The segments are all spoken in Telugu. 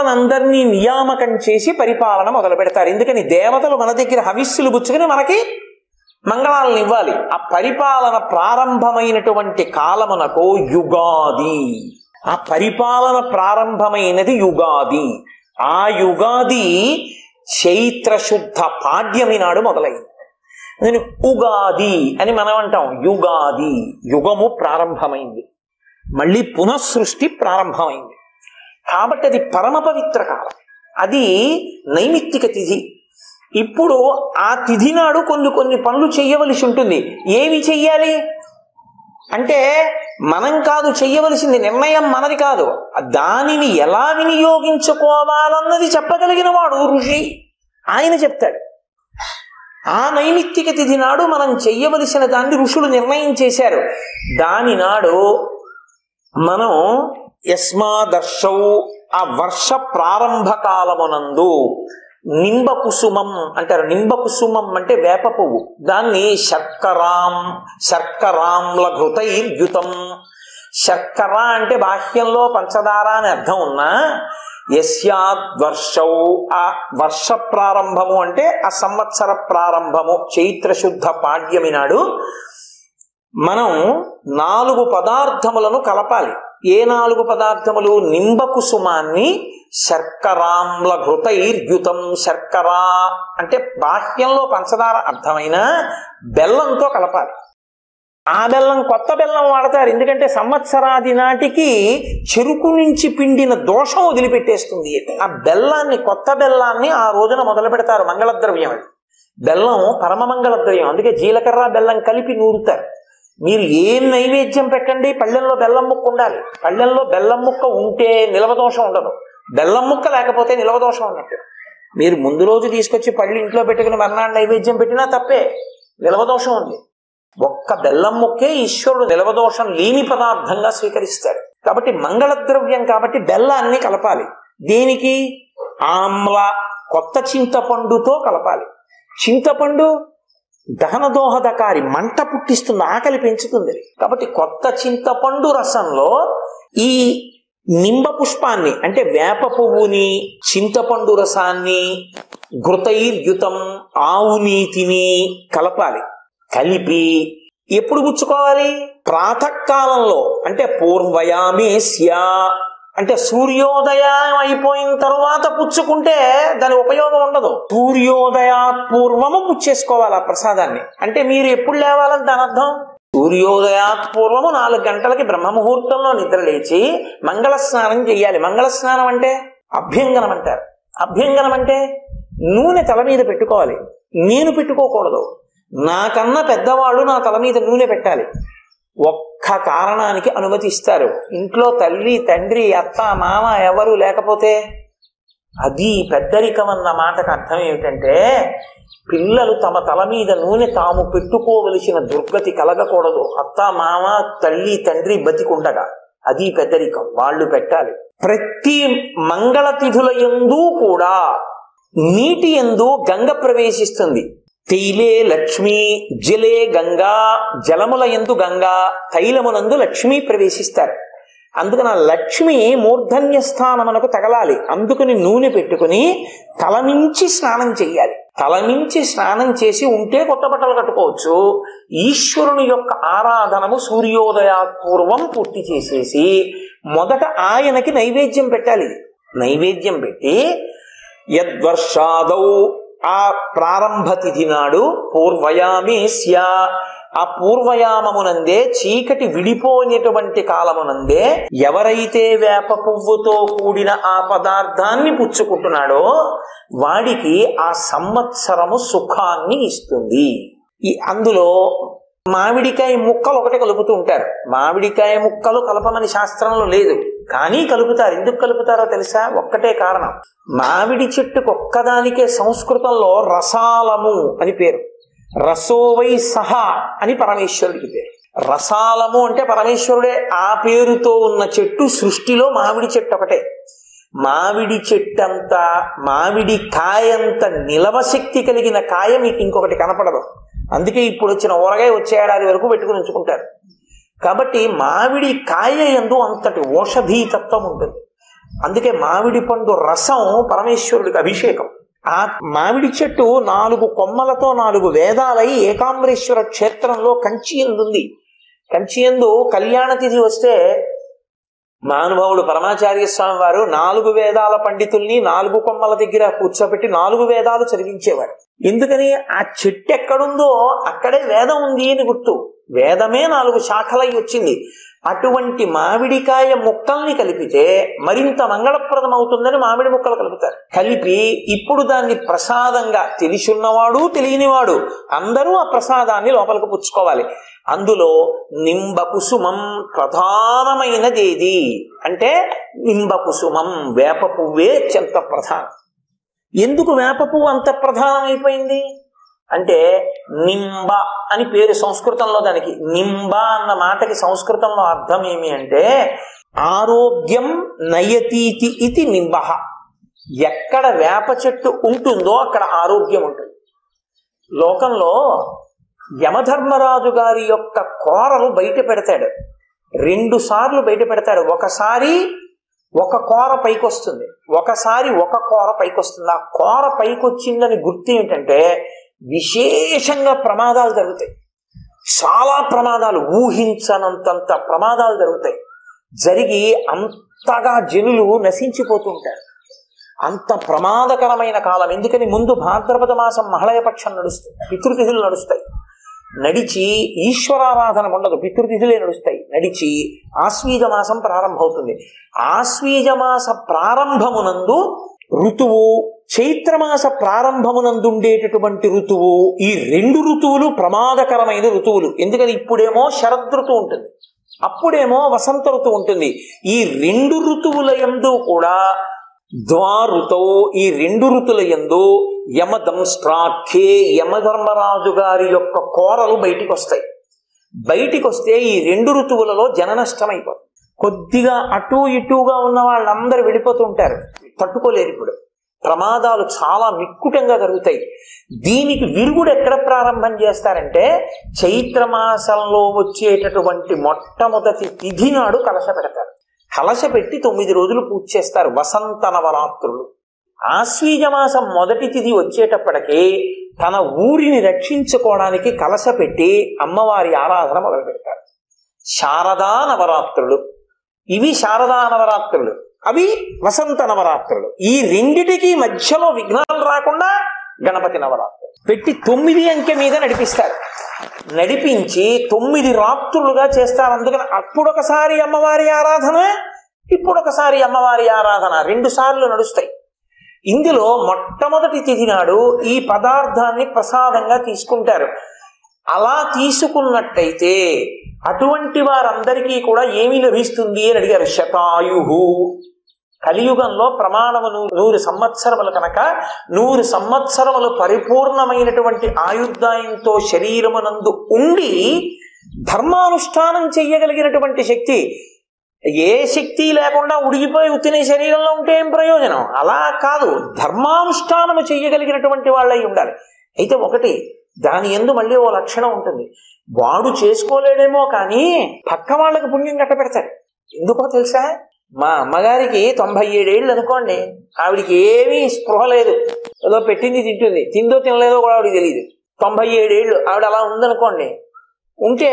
దేవతలనందరినీ నియామకం చేసి పరిపాలన మొదలు పెడతారు. ఎందుకని దేవతలు మన దగ్గర హవిస్సులు పుచ్చుకుని మనకి మంగళాలను ఇవ్వాలి. ఆ పరిపాలన ప్రారంభమైనటువంటి కాలమునకు యుగాది. ఆ పరిపాలన ప్రారంభమైనది యుగాది. ఆ యుగాది చైత్ర శుద్ధ పాడ్యమి నాడు మొదలైంది. నేను ఉగాది అని మనం అంటాం. యుగాది, యుగము ప్రారంభమైంది, మళ్ళీ పునఃసృష్టి ప్రారంభమైంది. కాబట్టి అది పరమ పవిత్ర కాలం. అది నైమిత్తిక తిథి. ఇప్పుడు ఆ తిథి నాడు కొన్ని పనులు చెయ్యవలసి ఉంటుంది. ఏవి చెయ్యాలి అంటే మనం కాదు చెయ్యవలసింది, నిర్ణయం మనది కాదు. దానిని ఎలా వినియోగించుకోవాలన్నది చెప్పగలిగిన వాడు ఋషి. ఆయన చెప్తాడు. ఆ నైమిత్తిక తిథి నాడు మనం చెయ్యవలసిన దాన్ని ఋషులు నిర్ణయం చేశారు. దాని నాడు మనం యస్మాదర్శౌ, ఆ వర్ష ప్రారంభ కాలమునందు నింబకుసుమం అంటారు. నింబకుసుమం అంటే వేప పువ్వు. దాన్ని శర్కరాంల ఘృతైర్యుతం. శర్కర అంటే బాహ్యంలో పంచదార అని అర్థం ఉన్నా, యస్యాద్వర్షౌ, ఆ వర్ష ప్రారంభము అంటే ఆ సంవత్సర ప్రారంభము చైత్రశుద్ధ పాడ్యమి నాడు మనం 4 పదార్థములను కలపాలి. ఏ 4 పదార్థములు? నింబకుసుమాన్ని శర్కరాంల ఘృతైర్యుతం. శర్కర అంటే బాహ్యంలో పంచదార అర్థమైన బెల్లంతో కలపాలి. ఆ బెల్లం కొత్త బెల్లం వాడతారు. ఎందుకంటే సంవత్సరాది నాటికి చెరుకు నుంచి పిండిన దోషం వదిలిపెట్టేస్తుంది. ఆ బెల్లాన్ని, కొత్త బెల్లాన్ని ఆ రోజున మొదలు పెడతారు. మంగళద్రవ్యం అది. బెల్లం పరమ మంగళద్రవ్యం. అందుకే జీలకర్ర బెల్లం కలిపి నూరుతారు. మీరు ఏం నైవేద్యం పెట్టండి, పళ్ళెంలో బెల్లం ముక్క ఉండాలి. పళ్ళెంలో బెల్లం ముక్క ఉంటే నిలవదోషం ఉండదు. బెల్లం ముక్క లేకపోతే నిలవదోషం ఉన్నట్టు. మీరు ముందు రోజు తీసుకొచ్చి పళ్ళు ఇంట్లో పెట్టుకుని మర్నాడు నైవేద్యం పెట్టినా తప్పే, నిలవదోషం ఉంది. ఒక్క బెల్లం ముక్కే ఈశ్వరుడు నిలవదోషం లేని పదార్థంగా స్వీకరిస్తాడు. కాబట్టి మంగళద్రవ్యం కాబట్టి బెల్లాన్ని కలపాలి. దేనికి? ఆమ్ల, కొత్త చింతపండుతో కలపాలి. చింతపండు దహన దోహదకారి, మంట పుట్టిస్తుంది, ఆకలి పెంచుతుంది. కాబట్టి కొత్త చింతపండు రసంలో ఈ నింబ పుష్పాన్ని అంటే వేప పువ్వుని, చింతపండు రసాన్ని, ఘృతైర్యుతం ఆవు నీతిని కలపాలి. కలిపి ఎప్పుడు పుచ్చుకోవాలి? ప్రాతకాలంలో అంటే పూర్వయామేస్య అంటే సూర్యోదయం అయిపోయిన తర్వాత పుచ్చుకుంటే దాని ఉపయోగం ఉండదు. సూర్యోదయాత్పూర్వము పుచ్చేసుకోవాలి ఆ ప్రసాదాన్ని. అంటే మీరు ఎప్పుడు లేవాలని దాని అర్థం? సూర్యోదయాత్పూర్వము 4 గంటలకి బ్రహ్మముహూర్తంలో నిద్ర లేచి మంగళ స్నానం చెయ్యాలి. మంగళ స్నానం అంటే అభ్యంగనం అంటారు. అభ్యంగనం అంటే నూనె తల మీద పెట్టుకోవాలి. నేను పెట్టుకోకూడదు. నాకన్నా పెద్దవాళ్ళు నా తల మీద నూనె పెట్టాలి. ఒక్క కారణానికి అనుమతిస్తారు. ఇంట్లో తల్లి, తండ్రి, అత్త, మామ ఎవరు లేకపోతే అది పెద్దరికం అన్న మాటకు అర్థం ఏమిటంటే పిల్లలు తమ తల మీద నూనె తాము పెట్టుకోవలసిన దుర్గతి కలగకూడదు. అత్త, మామ, తల్లి, తండ్రి బతికుండగా అది పెద్దరికం. వాళ్ళు పెట్టాలి. ప్రతి మంగళ తిథుల యందు కూడా నీటి యందు గంగ ప్రవేశిస్తుంది. తైలే లక్ష్మి, జలే గంగా, జలముల యందు గంగా, తైలమునందు లక్ష్మి ప్రవేశిస్తారు. అందుకని ఆ లక్ష్మి మూర్ధన్య స్థానమునకు తగలాలి. అందుకని నూనె పెట్టుకుని తలమించి స్నానం చెయ్యాలి. తలమించి స్నానం చేసి ఉంటే కొత్త బట్టలు కట్టుకోవచ్చు. ఈశ్వరుని యొక్క ఆరాధనము సూర్యోదయాత్పూర్వం పూర్తి చేసేసి మొదట ఆయనకి నైవేద్యం పెట్టాలి. నైవేద్యం పెట్టి యద్వర్షాదౌ, ఆ ప్రారంభ తిథి నాడు పూర్వయామేస్య, ఆ పూర్వయామమునందే చీకటి విడిపోయినటువంటి కాలమునందే ఎవరైతే వేప పువ్వుతో కూడిన ఆ పదార్థాన్ని పుచ్చుకుంటున్నాడో వాడికి ఆ సంవత్సరము సుఖాన్ని ఇస్తుంది. అందులో మామిడికాయ ముక్కలు ఒకటే కలుపుతూ ఉంటారు. మామిడికాయ ముక్కలు కలపమని శాస్త్రంలో లేదు, కానీ కలుపుతారు. ఎందుకు కలుపుతారో తెలుసా? ఒక్కటే కారణం. మామిడి చెట్టుకు ఒక్కదానికే సంస్కృతంలో రసాలము అని పేరు. రసోవై సహా అని పరమేశ్వరుడికి పేరు. రసాలము అంటే పరమేశ్వరుడే. ఆ పేరుతో ఉన్న చెట్టు సృష్టిలో మామిడి చెట్టు ఒకటే. మామిడి చెట్టంత, మామిడి కాయంత నిలవశక్తి కలిగిన కాయ మీకు ఇంకొకటి కనపడదు. అందుకే ఇప్పుడు వచ్చిన ఊరగాయ వచ్చే ఏడాది వరకు పెట్టుకుని ఉంచుకుంటారు. కాబట్టి మామిడి కాయ యందు అంతటి ఔషధీతత్వం ఉంటుంది. అందుకే మామిడి పండు రసం పరమేశ్వరుడికి అభిషేకం. ఆ మామిడి చెట్టు 4 కొమ్మలతో 4 వేదాలై ఏకాంబరేశ్వర క్షేత్రంలో కంచి ఎందుంది. కంచి ఎందు కళ్యాణ తిథి వస్తే మహానుభావుడు పరమాచార్య స్వామి వారు 4 వేదాల పండితుల్ని 4 కొమ్మల దగ్గర కూర్చోబెట్టి 4 వేదాలు చదివించేవారు. ఎందుకని? ఆ చెట్టు ఎక్కడుందో అక్కడే వేదం ఉంది అని గుర్తు. వేదమే 4 శాఖలై వచ్చింది. అటువంటి మామిడికాయ ముక్కల్ని కలిపితే మరింత మంగళప్రదం అవుతుందని మామిడి ముక్కలు కలుపుతారు. కలిపి ఇప్పుడు దాన్ని ప్రసాదంగా తెలిసిన్నవాడు తెలియనివాడు అందరూ ఆ ప్రసాదాన్ని లోపలికి పుచ్చుకోవాలి. అందులో నింబ కుసుమం ప్రధానమైనదేది అంటే నింబ కుసుమం, వేప పువ్వే అత్యంత ప్రధానం. ఎందుకు వేప పువ్వు అంత ప్రధానమైపోయింది అంటే నింబ అని పేరు సంస్కృతంలో. దానికి నింబ అన్న మాటకి సంస్కృతంలో అర్థం ఏమి అంటే ఆరోగ్యం నయతీతి ఇది నింబ. ఎక్కడ వేప చెట్టు ఉంటుందో అక్కడ ఆరోగ్యం ఉంటుంది. లోకంలో యమధర్మరాజు గారి యొక్క కోరలు బయట పెడతాడు. 2 సార్లు బయట పెడతాడు. ఒకసారి ఒక కోర పైకి వస్తుంది, ఒకసారి ఒక కోర పైకి వస్తుంది. ఆ కోర పైకి వచ్చిందని గుర్తు ఏంటంటే విశేషంగా ప్రమాదాలు జరుగుతాయి. చాలా ప్రమాదాలు, ఊహించనంతంత ప్రమాదాలు జరుగుతాయి. జరిగి అంతగా జనులు నశించిపోతూ ఉంటారు. అంత ప్రమాదకరమైన కాలం. ఎందుకని? ముందు భాద్రపద మాసం మహళయపక్షం నడుస్తుంది, పితృతిథులు నడుస్తాయి. నడిచి ఈశ్వరారాధన ఉండదు, పితృతిథులే నడుస్తాయి. నడిచి ఆశ్వీజ మాసం ప్రారంభమవుతుంది. ఆశ్వీజ మాస ప్రారంభమునందు ఋతువు, చైత్రమాస ప్రారంభమునందుండేటటువంటి ఋతువు, ఈ 2 ఋతువులు ప్రమాదకరమైన ఋతువులు. ఎందుకని? ఇప్పుడేమో శరదృతువు ఉంటుంది, అప్పుడేమో వసంత ఋతువు ఉంటుంది. ఈ 2 ఋతువుల యందు కూడా ద్వారుతో, ఈ 2 ఋతుల యందు యమదంస్ట్రాఖ్యే, యమధర్మరాజు గారి యొక్క కోరలు బయటికి వస్తాయి. బయటికి వస్తే ఈ 2 ఋతువులలో జన నష్టం అయిపోతుంది. కొద్దిగా అటు ఇటుగా ఉన్న వాళ్ళందరూ వెళ్ళిపోతూ ఉంటారు, తట్టుకోలేరు. ఇప్పుడు ప్రమాదాలు చాలా మిక్కుటంగా జరుగుతాయి. దీనికి విరుగుడు ఎక్కడ ప్రారంభం చేస్తారంటే చైత్రమాసంలో వచ్చేటటువంటి మొట్టమొదటి తిథి నాడు కలశ పెడతారు. కలశ పెట్టి 9 రోజులు పూజ చేస్తారు, వసంత నవరాత్రులు. ఆశ్వీజ మాసం మొదటి తిథి వచ్చేటప్పటికి తన ఊరిని రక్షించుకోవడానికి కలశ పెట్టి అమ్మవారి ఆరాధన మొదలు పెడతారు. శారదా నవరాత్రులు, ఇవి శారదా నవరాత్రులు, అవి వసంత నవరాత్రులు. ఈ రెండిటికి మధ్యలో విఘ్నాలు రాకుండా గణపతి నవరాత్రులు పెట్టి 9 అంకె మీద నడిపిస్తారు. నడిపించి 9 రాత్రులుగా చేస్తారు. అందుకని అప్పుడొకసారి అమ్మవారి ఆరాధన, ఇప్పుడొకసారి అమ్మవారి ఆరాధన, 2 సార్లు నడుస్తాయి. ఇందులో మొట్టమొదటి తిథి నాడు ఈ పదార్థాన్ని ప్రసాదంగా తీసుకుంటారు. అలా తీసుకున్నట్టయితే అటువంటి వారందరికీ కూడా ఏమి లభిస్తుంది అని అడిగారు. శతాయుహు, కలియుగంలో ప్రమాణము 100 సంవత్సరములు కనుక 100 సంవత్సరములు పరిపూర్ణమైనటువంటి ఆయుర్దాయంతో శరీరమునందు ఉండి ధర్మానుష్ఠానం చెయ్యగలిగినటువంటి శక్తి. ఏ శక్తి లేకుండా ఉడిగిపోయి ఉత్తినే శరీరంలో ఉంటే ఏం ప్రయోజనం? అలా కాదు, ధర్మానుష్ఠానము చెయ్యగలిగినటువంటి వాళ్ళై ఉండాలి. అయితే ఒకటి, దాని యందు మళ్ళీ ఓ లక్షణం ఉంటుంది. వాడు చేసుకోలేడేమో కానీ పక్క వాళ్ళకి పుణ్యం కట్టబెడతాడు. ఎందుకో తెలుసా? మా అమ్మగారికి 97 ఏళ్ళు అనుకోండి, ఆవిడికి ఏమీ స్పృహ లేదు, ఏదో పెట్టింది తింటుంది, తిందో తినలేదో కూడా ఆవిడికి తెలియదు. 97 ఏళ్ళు ఆవిడ అలా ఉందనుకోండి. ఉంటే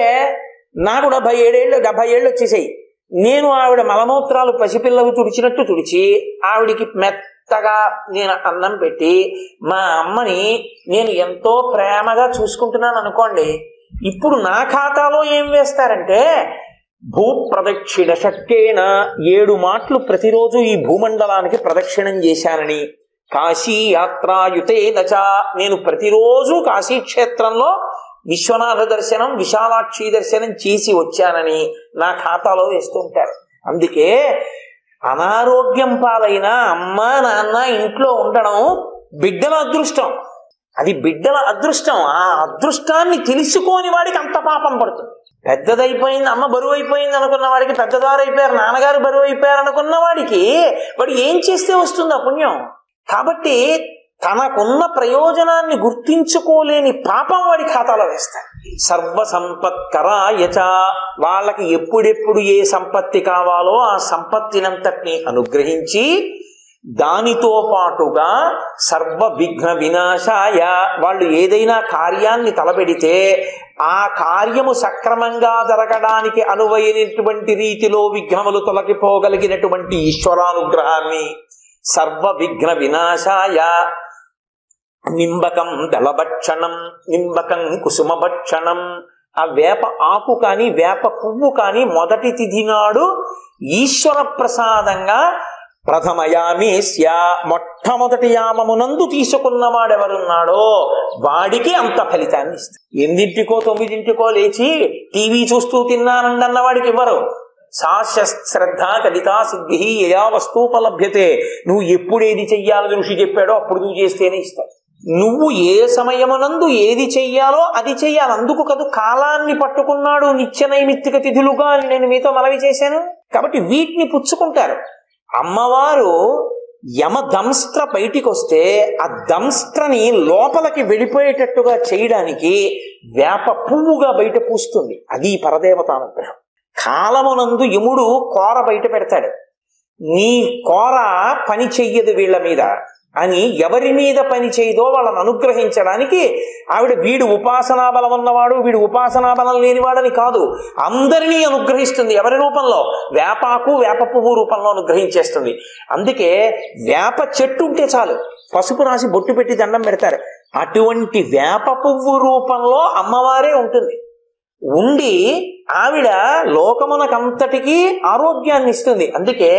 నాకు 77 ఏళ్ళు 70 ఏళ్ళు వచ్చేసాయి. నేను ఆవిడ మలమూత్రాలు పసిపిల్లవి తుడిచినట్టు తుడిచి ఆవిడికి మెత్తగా నేను అన్నం పెట్టి మా అమ్మని నేను ఎంతో ప్రేమగా చూసుకుంటున్నాను అనుకోండి. ఇప్పుడు నా ఖాతాలో ఏం వేస్తారంటే భూ ప్రదక్షిణ శక్తేన 7 మాటలు ప్రతిరోజు ఈ భూమండలానికి ప్రదక్షిణం చేశానని, కాశీ యాత్రాయుతేనచ, నేను ప్రతిరోజు కాశీక్షేత్రంలో విశ్వనాథ దర్శనం, విశాలాక్షి దర్శనం చేసి వచ్చానని నా ఖాతాలో వేస్తూ ఉంటారు. అందుకే అనారోగ్యం పాలైన అమ్మ నాన్న ఇంట్లో ఉండడం బిడ్డల అదృష్టం. అది బిడ్డల అదృష్టం. ఆ అదృష్టాన్ని తెలుసుకోని వాడికి అంత పాపం పడుతుంది. పెద్దదైపోయింది, అమ్మ బరువు అయిపోయింది అనుకున్న వాడికి, పెద్దదారు అయిపోయారు, నాన్నగారు బరువు అయిపోయారు అనుకున్న వాడికి వాడు ఏం చేస్తే వస్తుంది ఆ పుణ్యం? కాబట్టి తనకున్న ప్రయోజనాన్ని గుర్తించుకోలేని పాపం వాడి ఖాతాలో వేస్తాడు. సర్వ సంపత్కరాయచ, వాళ్ళకి ఎప్పుడెప్పుడు ఏ సంపత్తి కావాలో ఆ సంపత్తినంతటిని అనుగ్రహించి దానితో పాటుగా సర్వ విఘ్న వినాశాయ, వాళ్ళు ఏదైనా కార్యాన్ని తలపెడితే ఆ కార్యము సక్రమంగా జరగడానికి అనువైనటువంటి రీతిలో విఘ్నములు తొలగిపోగలిగినటువంటి ఈశ్వరానుగ్రహాన్ని సర్వ విఘ్న వినాశాయ నింబకం దళభక్షణం, నింబకం కుసుమభక్షణం, ఆ వేప ఆకు కాని వేప పువ్వు కాని మొదటి తిథి నాడు ఈశ్వర ప్రసాదంగా ప్రథమయామేస్య, మొట్టమొదటి యామమునందు తీసుకున్నవాడెవరున్నాడో వాడికి అంత ఫలితాన్ని ఇస్తుంది. 8ంటికో 9ంటికో లేచి టీవీ చూస్తూ తిన్నానండన్న వాడికి ఇవ్వరు. శ్రద్ధ కలితా సిద్ధి యయా వస్తూపలభ్యతే, నువ్వు ఎప్పుడేది చెయ్యాలని ఋషి చెప్పాడో అప్పుడు నువ్వు చేస్తేనే ఇస్తాడు. నువ్వు ఏ సమయమునందు ఏది చెయ్యాలో అది చెయ్యాలి. అందుకు కదా కాలాన్ని పట్టుకున్నాడు నిత్య నైమిత్తిక తిథులుగా అని నేను మీతో మనవి చేశాను. కాబట్టి వీటిని పుచ్చుకుంటారు. అమ్మవారు యమ దంస్ట్ర బయటికి వస్తే ఆ దంస్ట్రని లోపలికి వెళ్ళిపోయేటట్టుగా చేయడానికి వేప పువ్వుగా బయట పూస్తుంది. అది పరదేవతానుగ్రహం. కాలమునందు యముడు కోర బయట పెడతాడు. నీ కోర పని చెయ్యదు వీళ్ళ మీద అని ఎవరి మీద పని చేయదో వాళ్ళని అనుగ్రహించడానికి ఆవిడ వీడు ఉపాసనా బలం ఉన్నవాడు వీడు ఉపాసనా బలం లేనివాడని కాదు, అందరినీ అనుగ్రహిస్తుంది. ఎవరి రూపంలో? వేపాకు వేప పువ్వు రూపంలో అనుగ్రహించేస్తుంది. అందుకే వేప చెట్టు ఉంటే చాలు, పసుపు రాసి బొట్టు పెట్టి దండం పెడతారు. అటువంటి వేప పువ్వు రూపంలో అమ్మవారే ఉంటుంది. ఉండి ఆవిడ లోకమునకంతటికీ ఆరోగ్యాన్ని ఇస్తుంది. అందుకే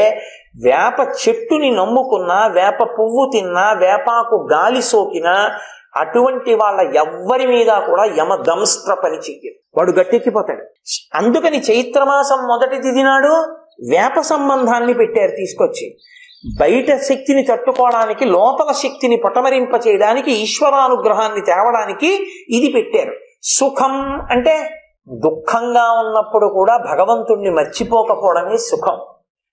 వేప చెట్టుని నమ్ముకున్నా, వేప పువ్వు తిన్నా, వేపాకు గాలి సోకినా అటువంటి వాళ్ళ ఎవ్వరి మీద కూడా యమ దంస్ట్ర పని చెయ్యదు, వాడు గట్టెక్కిపోతాడు. అందుకని చైత్రమాసం మొదటి తిథి నాడు వేప సంబంధాన్ని పెట్టారు తీసుకొచ్చి. బయట శక్తిని తట్టుకోవడానికి, లోపల శక్తిని పటమరింప చేయడానికి, ఈశ్వరానుగ్రహాన్ని తేవడానికి ఇది పెట్టారు. సుఖం అంటే దుఃఖంగా ఉన్నప్పుడు కూడా భగవంతుణ్ణి మర్చిపోకపోవడమే సుఖం.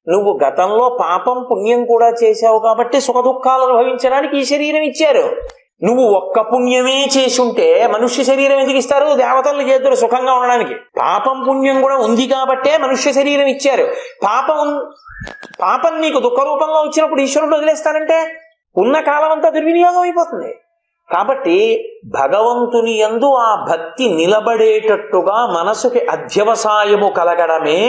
నువ్వు గతంలో పాపం పుణ్యం కూడా చేశావు కాబట్టి సుఖ దుఃఖాలు అనుభవించడానికి ఈ శరీరం ఇచ్చారు. నువ్వు ఒక్క పుణ్యమే చేసి ఉంటే మనుష్య శరీరం ఎందుకు ఇస్తారు? దేవతలు చేతులు సుఖంగా ఉండడానికి. పాపం పుణ్యం కూడా ఉంది కాబట్టే మనుష్య శరీరం ఇచ్చారు. పాపం నీకు దుఃఖ రూపంలో వచ్చినప్పుడు ఈశ్వరుడు వదిలేస్తానంటే ఉన్న కాలం అంతా దుర్వినియోగం అయిపోతుంది. కాబట్టి భగవంతుని యందు ఆ భక్తి నిలబడేటట్టుగా మనసుకి అధ్యవసాయము కలగడమే.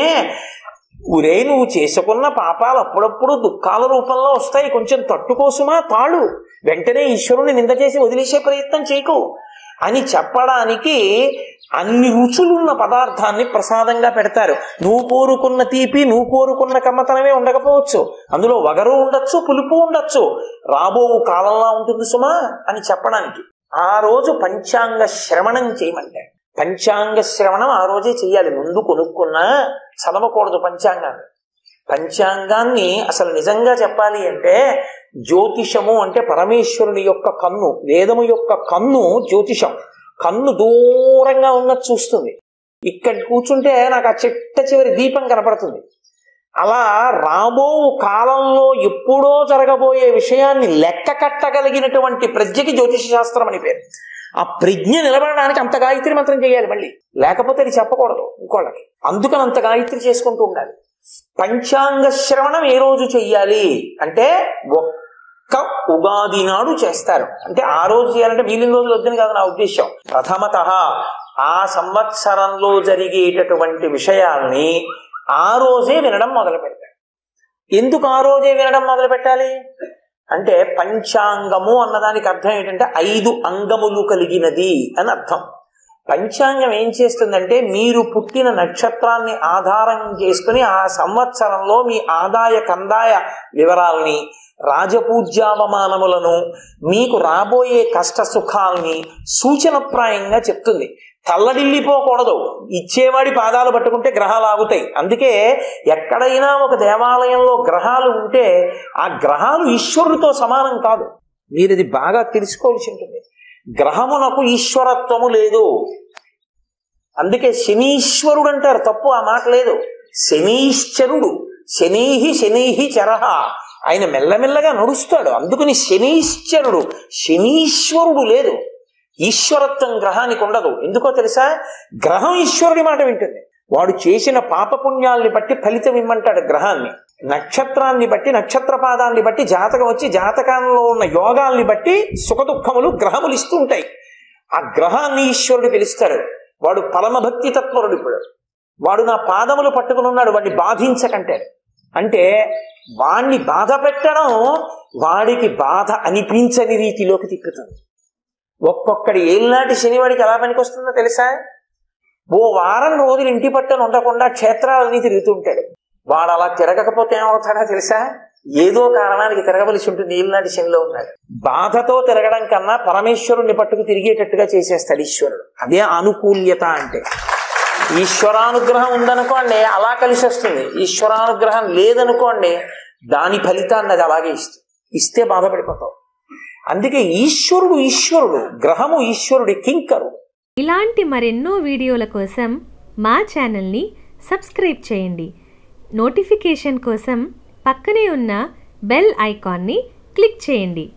ఊరే నువ్వు చేసుకున్న పాపాలు అప్పుడప్పుడు దుఃఖాల రూపంలో వస్తాయి, కొంచెం తట్టుకోసుమా, తాళు, వెంటనే ఈశ్వరుని నింద చేసి వదిలేసే ప్రయత్నం చేయకు అని చెప్పడానికి అన్ని రుచులున్న పదార్థాన్ని ప్రసాదంగా పెడతారు. నువ్వు కోరుకున్న తీపి, నువ్వు కోరుకున్న కమ్మతనమే ఉండకపోవచ్చు, అందులో వగరు ఉండొచ్చు, పులుపు ఉండొచ్చు, రాబో కాలంలా ఉంటుంది సుమా అని చెప్పడానికి ఆ రోజు పంచాంగ శ్రవణం చేయమంటారు. పంచాంగ శ్రవణం ఆ రోజే చెయ్యాలి. ముందు కొనుక్కున్నా చదవకూడదు పంచాంగాన్ని. పంచాంగాన్ని అసలు నిజంగా చెప్పాలి అంటే జ్యోతిషము అంటే పరమేశ్వరుని యొక్క కన్ను, వేదము యొక్క కన్ను జ్యోతిషం. కన్ను దూరంగా ఉన్నది చూస్తుంది. ఇక్కడ కూర్చుంటే నాకు ఆ చిట్ట చివరి దీపం కనపడుతుంది. అలా రాబో కాలంలో ఎప్పుడో జరగబోయే విషయాన్ని లెక్క కట్టగలిగినటువంటి ప్రజ్ఞకి జ్యోతిష శాస్త్రం అని పేరు. ఆ ప్రజ్ఞ నిలబడడానికి అంత గాయత్రి మంత్రం చేయాలి మళ్ళీ, లేకపోతే అది చెప్పకూడదు ఇంకోళ్ళకి. అందుకని అంత గాయత్రి చేసుకుంటూ ఉండాలి. పంచాంగ శ్రవణం ఏ రోజు చెయ్యాలి అంటే ఒక్క ఉగాది నాడు చేస్తారు. అంటే ఆ రోజు చేయాలంటే మిగిలిన రోజులు వద్దని కాదు నా ఉద్దేశం. ప్రథమత ఆ సంవత్సరంలో జరిగేటటువంటి విషయాల్ని ఆ రోజే వినడం మొదలు పెడతారు. ఎందుకు ఆ రోజే వినడం మొదలు పెట్టాలి అంటే పంచాంగము అన్నదానికి అర్థం ఏంటంటే 5 అంగములు కలిగినది అని అర్థం. పంచాంగం ఏం చేస్తుందంటే మీరు పుట్టిన నక్షత్రాన్ని ఆధారం చేసుకుని ఆ సంవత్సరంలో మీ ఆదాయ కందాయ వివరాల్ని, రాజపూజ్యావమానములను, మీకు రాబోయే కష్ట సుఖాల్ని సూచనప్రాయంగా చెప్తుంది. తల్లడిల్లిపోకూడదు, ఇచ్చేవాడి పాదాలు పట్టుకుంటే గ్రహాలు ఆగుతాయి. అందుకే ఎక్కడైనా ఒక దేవాలయంలో గ్రహాలు ఉంటే ఆ గ్రహాలు ఈశ్వరుడితో సమానం కాదు. మీరు ఇది బాగా తెలుసుకోవాల్సి ఉంటుంది. గ్రహమునకు ఈశ్వరత్వము లేదు. అందుకే శనీశ్వరుడు అంటారు, తప్పు ఆ మాట లేదు. శనీశ్వరుడు, శనీహి శనీహి చరహ, ఆయన మెల్లమెల్లగా నడుస్తాడు. అందుకని శనీశ్వరుడు, శనీశ్వరుడు లేదు. ఈశ్వరత్వం గ్రహానికి ఉండదు. ఎందుకో తెలుసా? గ్రహం ఈశ్వరుడి మాట వింటుంది. వాడు చేసిన పాపపుణ్యాల్ని బట్టి ఫలితం ఇమ్మంటాడు గ్రహాన్ని. నక్షత్రాన్ని బట్టి, నక్షత్ర పాదాన్ని బట్టి జాతకం వచ్చి జాతకంలో ఉన్న యోగాల్ని బట్టి సుఖదుఖములు గ్రహములు ఇస్తూ ఉంటాయి. ఆ గ్రహాన్ని ఈశ్వరుడు పిలుస్తాడు. వాడు పరమభక్తి తత్పరుడు. ఇప్పుడు వాడు నా పాదములు పట్టుకుని ఉన్నాడు, వాడిని బాధించకంటాడు. అంటే వాణ్ణి బాధ పెట్టడం వాడికి బాధ అనిపించని రీతిలోకి తిప్పుతుంది. ఒక్కొక్కడి ఏళ్ళనాటి శనివాడికి ఎలా పనికి వస్తుందో తెలుసా? ఓ వారం రోజులు ఇంటి పట్టున ఉండకుండా క్షేత్రాలని తిరుగుతుంటాడు. వాడు అలా తిరగకపోతే ఏమవుతాడో తెలుసా? ఏదో కారణానికి తిరగవలసి ఉంటుంది. ఏళ్ళనాటి శనిలో ఉన్నాడు. బాధతో తిరగడం కన్నా పరమేశ్వరుణ్ణి పట్టుకు తిరిగేటట్టుగా చేసేస్తాడు ఈశ్వరుడు. అదే అనుకూల్యత అంటే. ఈశ్వరానుగ్రహం ఉందనుకోండి అలా కలిసి వస్తుంది. ఈశ్వరానుగ్రహం లేదనుకోండి దాని ఫలితాన్ని అది అలాగే ఇస్తే బాధపడిపోతావు. అందుకే ఈశ్వరుడు గ్రహము ఈశ్వరుడి కింకరు. ఇలాంటి మరెన్నో వీడియోల కోసం మా ఛానల్ని సబ్స్క్రైబ్ చేయండి. నోటిఫికేషన్ కోసం పక్కనే ఉన్న బెల్ ఐకాన్ని క్లిక్ చేయండి.